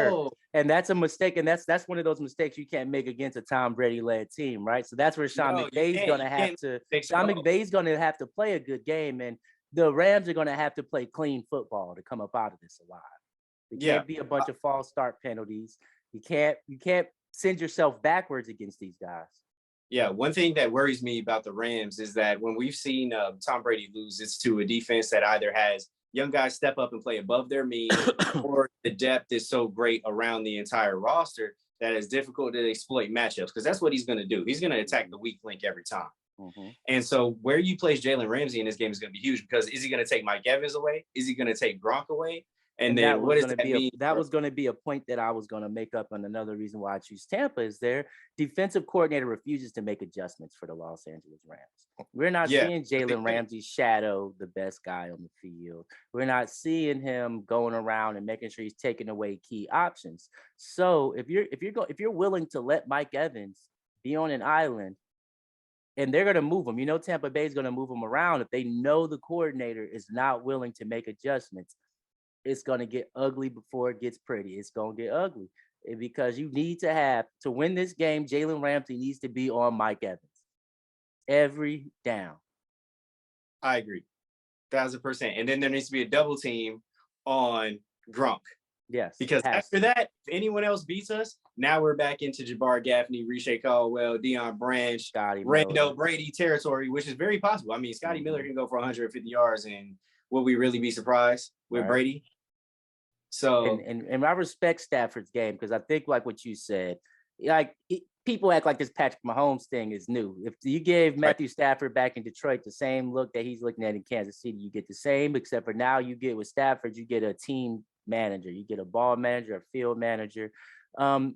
Oh, And that's a mistake, and that's one of those mistakes you can't make against a Tom Brady-led team, right? So that's where Sean no, McVay's going to have to – Sean McVay's going to have to play a good game, and the Rams are going to have to play clean football to come up out of this alive. It can't be a bunch of false start penalties. You can't send yourself backwards against these guys. Yeah, one thing that worries me about the Rams is that when we've seen Tom Brady lose, it's to a defense that either has young guys step up and play above their means, or the depth is so great around the entire roster that it's difficult to exploit matchups, because that's what he's going to do. He's going to attack the weak link every time. Mm-hmm. And so where you place Jalen Ramsey in this game is going to be huge, because is he going to take Mike Evans away? Is he going to take Gronk away? And then what does that mean? That was going to be a point that I was going to make up on another reason why I choose Tampa is their defensive coordinator refuses to make adjustments for the Los Angeles Rams. We're not seeing Jalen Ramsey shadow the best guy on the field. We're not seeing him going around and making sure he's taking away key options. So if you're willing to let Mike Evans be on an island, and they're going to move him, Tampa Bay is going to move him around. If they know the coordinator is not willing to make adjustments, it's going to get ugly before it gets pretty. It's going to get ugly because you need to win this game, Jalen Ramsey needs to be on Mike Evans every down. I agree. 1,000%. And then there needs to be a double team on Gronk. Yes. Because after that, if anyone else beats us, now we're back into Jabbar Gaffney, Riche Caldwell, Deion Branch, Randall Brady territory, which is very possible. I mean, Scotty Miller can go for 150 yards, and will we really be surprised with Brady? So, and I respect Stafford's game, because I think, like what you said, people act like this Patrick Mahomes thing is new. If you gave Matthew Stafford back in Detroit the same look that he's looking at in Kansas City, you get the same, except for now you get with Stafford, you get a team manager, you get a ball manager, a field manager. And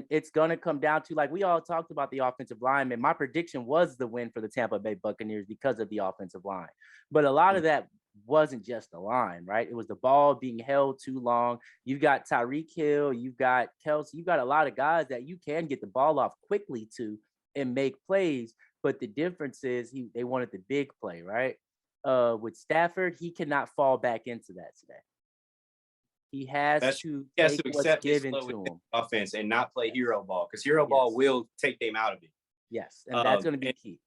it's going to come down to, like we all talked about, the offensive line. And my prediction was the win for the Tampa Bay Buccaneers because of the offensive line. But a lot of that wasn't just the line, right? It was the ball being held too long. You've got Tyreek Hill, you've got Kelsey, you've got a lot of guys that you can get the ball off quickly to and make plays. But the difference is they wanted the big play, right? With Stafford, he cannot fall back into that today. He has to accept given to him offense and not play hero ball, because hero ball will take them out of it. Yes, and that's going to be key.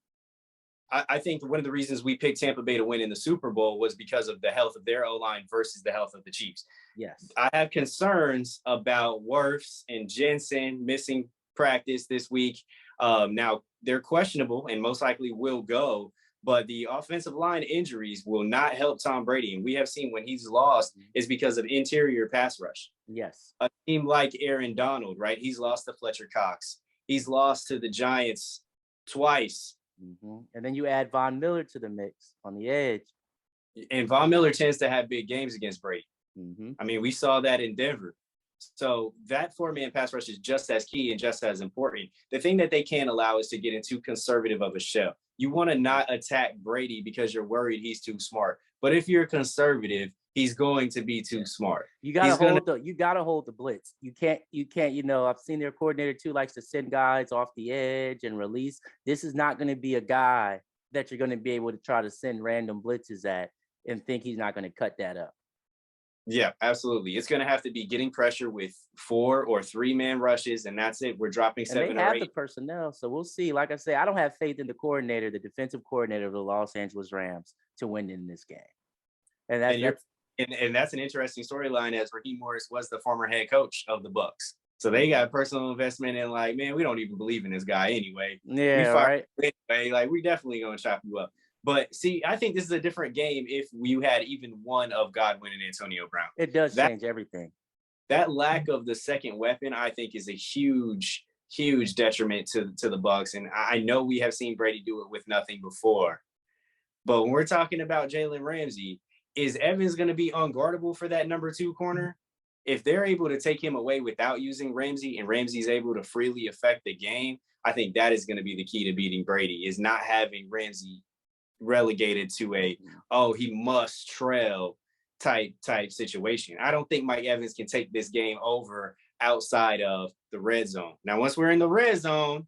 I think one of the reasons we picked Tampa Bay to win in the Super Bowl was because of the health of their O-line versus the health of the Chiefs. Yes. I have concerns about Wirfs and Jensen missing practice this week. Now, they're questionable and most likely will go, but the offensive line injuries will not help Tom Brady. And we have seen when he's lost is because of interior pass rush. Yes. A team like Aaron Donald, right? He's lost to Fletcher Cox. He's lost to the Giants twice. Mm-hmm. And then you add Von Miller to the mix on the edge. And Von Miller tends to have big games against Brady. Mm-hmm. I mean, we saw that in Denver. So that four-man pass rush is just as key and just as important. The thing that they can't allow is to get into conservative of a shell. You want to not attack Brady because you're worried he's too smart. But if you're conservative, he's going to be too smart. You gotta hold the blitz. You can't, I've seen their coordinator too likes to send guys off the edge and release. This is not going to be a guy that you're going to be able to try to send random blitzes at and think he's not going to cut that up. Yeah, absolutely. It's going to have to be getting pressure with 4 or 3-man rushes, and that's it. We're dropping 7 or 8. And they have the personnel, so we'll see. Like I say, I don't have faith in the coordinator, the defensive coordinator of the Los Angeles Rams, to win in this game. And that's an interesting storyline, as Raheem Morris was the former head coach of the Bucs. So they got personal investment in, like, man, we don't even believe in this guy anyway. Yeah, right. Anyway, like, we're definitely going to chop you up. But see, I think this is a different game if you had even one of Godwin and Antonio Brown. It does change everything. That lack of the second weapon, I think, is a huge, huge detriment to the Bucs. And I know we have seen Brady do it with nothing before. But when we're talking about Jalen Ramsey, is Evans going to be unguardable for that number 2 corner? If they're able to take him away without using Ramsey, and Ramsey's able to freely affect the game, I think that is going to be the key to beating Brady, is not having Ramsey relegated to he must trail type situation. I don't think Mike Evans can take this game over outside of the red zone. Now, once we're in the red zone,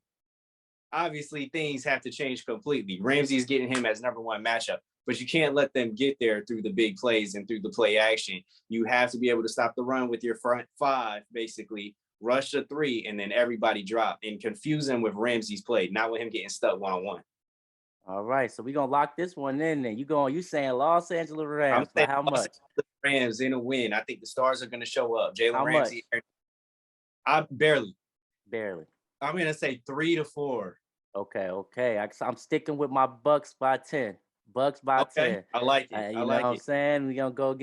obviously things have to change completely. Ramsey's getting him as number 1 matchup. but you can't let them get there through the big plays and through the play action. You have to be able to stop the run with your front five, basically, rush the three, and then everybody drop and confuse him with Ramsey's play, not with him getting stuck one-on-one. All right, so we're gonna lock this one in then. You saying Los Angeles I'm Rams, saying but how much? Rams in a win. I think the stars are going to show up. Jalen How Ramsey, I barely. Barely. I'm going to say 3-4. Okay. I'm sticking with my Bucks by 10. Bucks by Okay, 10. I like it. I You know like what I'm it. saying? We're gonna go against